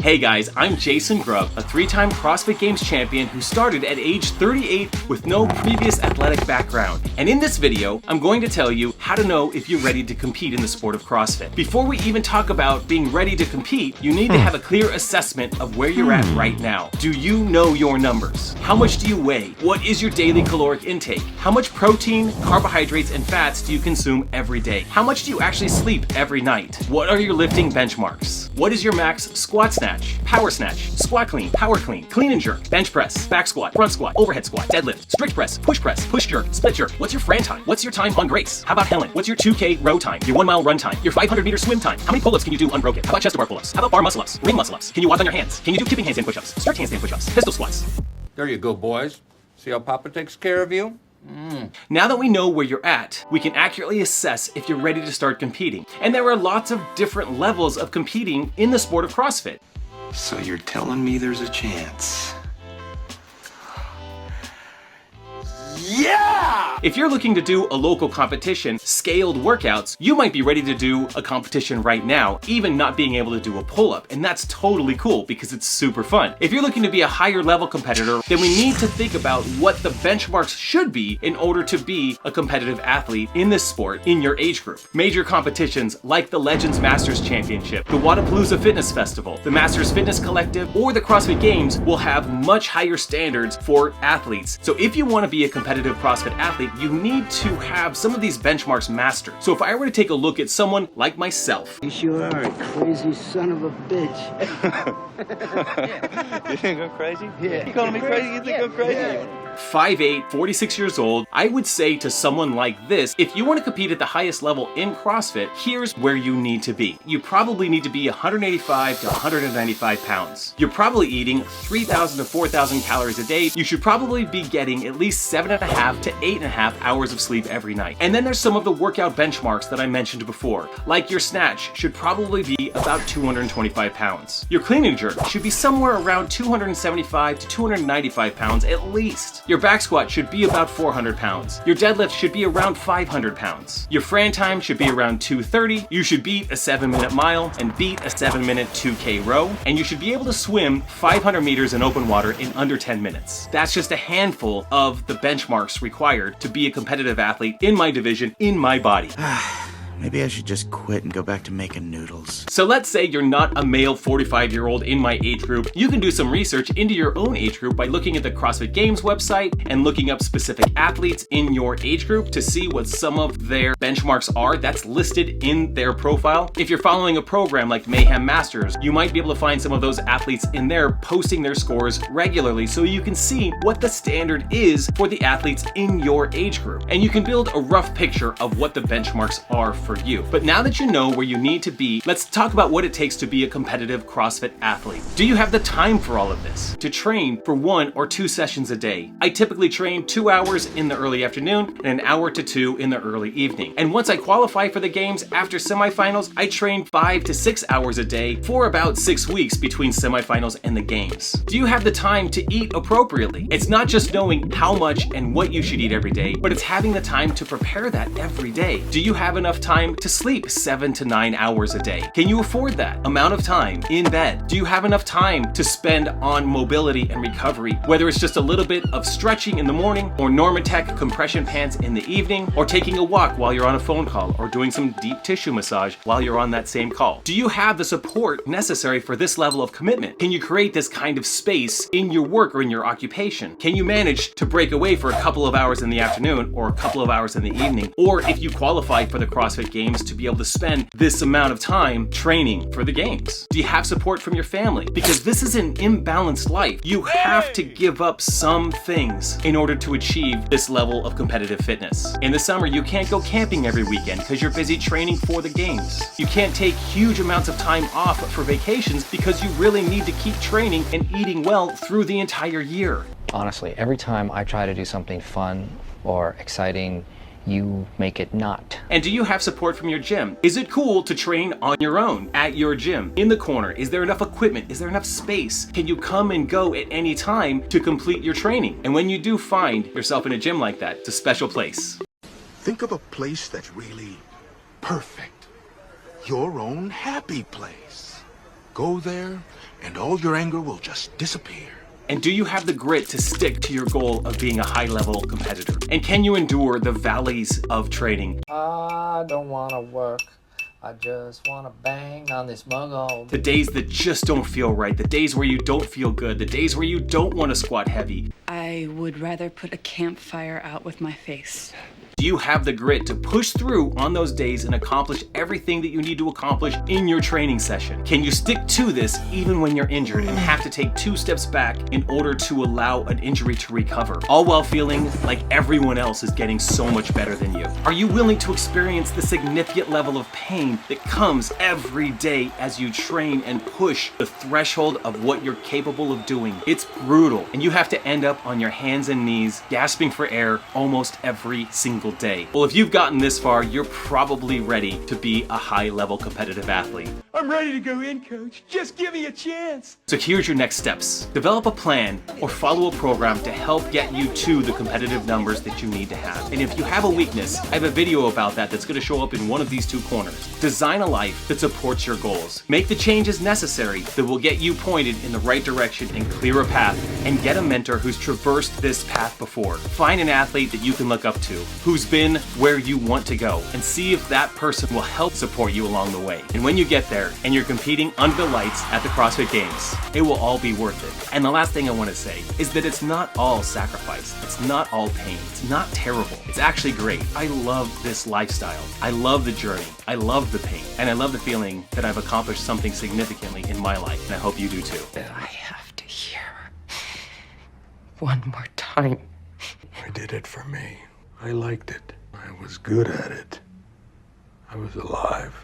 Hey guys, I'm Jason Grubb, a 3-time CrossFit Games champion who started at age 38 with no previous athletic background. And in this video, I'm going to tell you how to know if you're ready to compete in the sport of CrossFit. Before we even talk about being ready to compete, you need to have a clear assessment of where you're at right now. Do you know your numbers? How much do you weigh? What is your daily caloric intake? How much protein, carbohydrates, and fats do you consume every day? How much do you actually sleep every night? What are your lifting benchmarks? What is your max squat snatch, power snatch, squat clean, power clean, clean and jerk, bench press, back squat, front squat, overhead squat, deadlift, strict press, push jerk, split jerk? What's your Fran time? What's your time on Grace? How about Helen? What's your 2K row time? Your 1 mile run time? Your 500-meter swim time? How many pull-ups can you do unbroken? How about chest to bar pull-ups? How about bar muscle-ups? Ring muscle-ups? Can you walk on your hands? Can you do kipping handstand push-ups? Strict handstand push-ups? Pistol squats? There you go, boys. See how Papa takes care of you? Now that we know where you're at, we can accurately assess if you're ready to start competing. And there are lots of different levels of competing in the sport of CrossFit. So you're telling me there's a chance? Yeah! If you're looking to do a local competition, scaled workouts, you might be ready to do a competition right now, even not being able to do a pull-up. And that's totally cool because it's super fun. If you're looking to be a higher level competitor, then we need to think about what the benchmarks should be in order to be a competitive athlete in this sport in your age group. Major competitions like the Legends Masters Championship, the Wadapalooza Fitness Festival, the Masters Fitness Collective, or the CrossFit Games will have much higher standards for athletes. So if you want to be a competitive CrossFit athlete, you need to have some of these benchmarks mastered. So if I were to take a look at someone like myself. You sure are a crazy son of a bitch. You think I'm crazy? Yeah. You calling me crazy? You think I'm crazy? Yeah. 5'8", 46 years old, I would say to someone like this, if you want to compete at the highest level in CrossFit, here's where you need to be. You probably need to be 185 to 195 pounds. You're probably eating 3,000 to 4,000 calories a day. You should probably be getting at least 7.5 to 8.5 hours of sleep every night. And then there's some of the workout benchmarks that I mentioned before, like your snatch should probably be about 225 pounds. Your clean and jerk should be somewhere around 275 to 295 pounds at least. Your back squat should be about 400 pounds. Your deadlift should be around 500 pounds. Your Fran time should be around 230. You should beat a 7-minute mile and beat a 7-minute 2K row. And you should be able to swim 500 meters in open water in under 10 minutes. That's just a handful of the benchmarks required to be a competitive athlete in my division, in my body. Maybe I should just quit and go back to making noodles. So let's say you're not a male 45-year-old in my age group. You can do some research into your own age group by looking at the CrossFit Games website and looking up specific athletes in your age group to see what some of their benchmarks are. That's listed in their profile. If you're following a program like Mayhem Masters, you might be able to find some of those athletes in there posting their scores regularly so you can see what the standard is for the athletes in your age group. And you can build a rough picture of what the benchmarks are for you. But now that you know where you need to be, let's talk about what it takes to be a competitive CrossFit athlete. Do you have the time for all of this? To train for 1 or 2 sessions a day? I typically train 2 hours in the early afternoon and an hour to 2 in the early evening. And once I qualify for the games after semifinals, I train 5 to 6 hours a day for about 6 weeks between semifinals and the games. Do you have the time to eat appropriately? It's not just knowing how much and what you should eat every day, but it's having the time to prepare that every day. Do you have enough time to sleep 7 to 9 hours a day? Can you afford that amount of time in bed? Do you have enough time to spend on mobility and recovery, whether it's just a little bit of stretching in the morning or Normatec compression pants in the evening, or taking a walk while you're on a phone call, or doing some deep tissue massage while you're on that same call? Do you have the support necessary for this level of commitment? Can you create this kind of space in your work or in your occupation? Can you manage to break away for a couple of hours in the afternoon or a couple of hours in the evening? Or if you qualify for the CrossFit Games, to be able to spend this amount of time training for the games? Do you have support from your family? Because this is an imbalanced life. You have to give up some things in order to achieve this level of competitive fitness. In the summer, you can't go camping every weekend because you're busy training for the games. You can't take huge amounts of time off for vacations because you really need to keep training and eating well through the entire year. Honestly, every time I try to do something fun or exciting, you make it not. And do you have support from your gym? Is it cool to train on your own at your gym? In the corner, is there enough equipment? Is there enough space? Can you come and go at any time to complete your training? And when you do find yourself in a gym like that, it's a special place. Think of a place that's really perfect. Your own happy place. Go there, and all your anger will just disappear. And do you have the grit to stick to your goal of being a high-level competitor? And can you endure the valleys of training? I don't want to work. I just want to bang on this mug all day. The days that just don't feel right, the days where you don't feel good, the days where you don't want to squat heavy. I would rather put a campfire out with my face. Do you have the grit to push through on those days and accomplish everything that you need to accomplish in your training session? Can you stick to this even when you're injured and have to take 2 steps back in order to allow an injury to recover, all while feeling like everyone else is getting so much better than you? Are you willing to experience the significant level of pain that comes every day as you train and push the threshold of what you're capable of doing? It's brutal, and you have to end up on your hands and knees gasping for air almost every single day. Well, if you've gotten this far, you're probably ready to be a high-level competitive athlete. I'm ready to go in, coach. Just give me a chance. So here's your next steps. Develop a plan or follow a program to help get you to the competitive numbers that you need to have. And if you have a weakness, I have a video about that that's going to show up in one of these 2 corners. Design a life that supports your goals. Make the changes necessary that will get you pointed in the right direction and clear a path, and get a mentor who's traversed this path before. Find an athlete that you can look up to, who's been where you want to go, and see if that person will help support you along the way. And when you get there and you're competing under the lights at the CrossFit Games, it will all be worth it. And the last thing I want to say is that it's not all sacrifice. It's not all pain. It's not terrible. It's actually great. I love this lifestyle. I love the journey. I love the pain. And I love the feeling that I've accomplished something significantly in my life. And I hope you do too. I have to hear one more time. I did it for me. I liked it. I was good at it. I was alive.